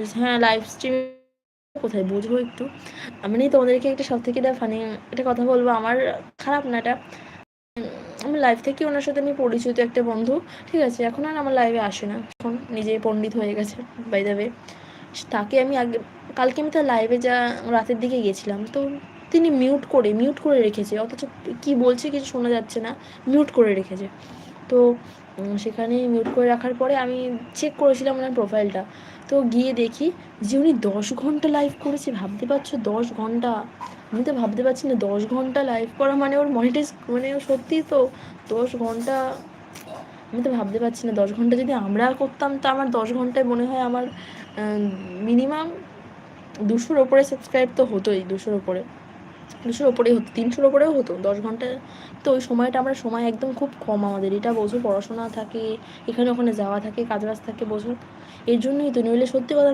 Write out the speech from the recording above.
হ্যাঁ, live stream কোথায় বুঝবো একটু। আমি তোমাদেরকে একটা সবথেকে ফানি একটা কথা বলবো, আমার খারাপ না এটা। আমি লাইভ থেকে ওনার সাথে আমি পরিচিত একটা বন্ধু, ঠিক আছে, এখন আর আমার লাইভে আসে না, এখন নিজে পণ্ডিত হয়ে গেছে বাই দ্য ওয়ে। তাকে আমি আগে কালকে আমি তার লাইভে যা রাতের দিকে গেছিলাম, তো তিনি মিউট করে রেখেছে, অথচ কি বলছে কিছু শোনা যাচ্ছে না, মিউট করে রেখেছে। তো সেখানে মিউট করে রাখার পরে আমি চেক করেছিলাম ওনার প্রোফাইলটা, তো গিয়ে দেখি যে উনি 10 ঘন্টা লাইভ করেছে। ভাবতে পারছো 10 ঘন্টা? আমি তো ভাবতে পারছি না 10 ঘন্টা লাইভ করা মানে ওর মনিটাইজ, মানে সত্যিই তো 10 ঘন্টা। আমি তো ভাবতে পারছি না 10 ঘন্টা যদি আমরা করতাম, তো আমার 10 ঘন্টায় মনে হয় আমার মিনিমাম 200-র ওপরে সাবস্ক্রাইব তো হতোই, 200-র ওপরেই হতো, 300-র ওপরেও হতো 10 ঘন্টায়। তো ওই সময়টা আমরা সময় একদম খুব কম আমাদের, এটা বোঝো, পড়াশোনা থাকে, এখানে ওখানে যাওয়া থাকে, কাজ বাজ থাকে, বোঝো। এর জন্যই তো, নইলে সত্যি কথা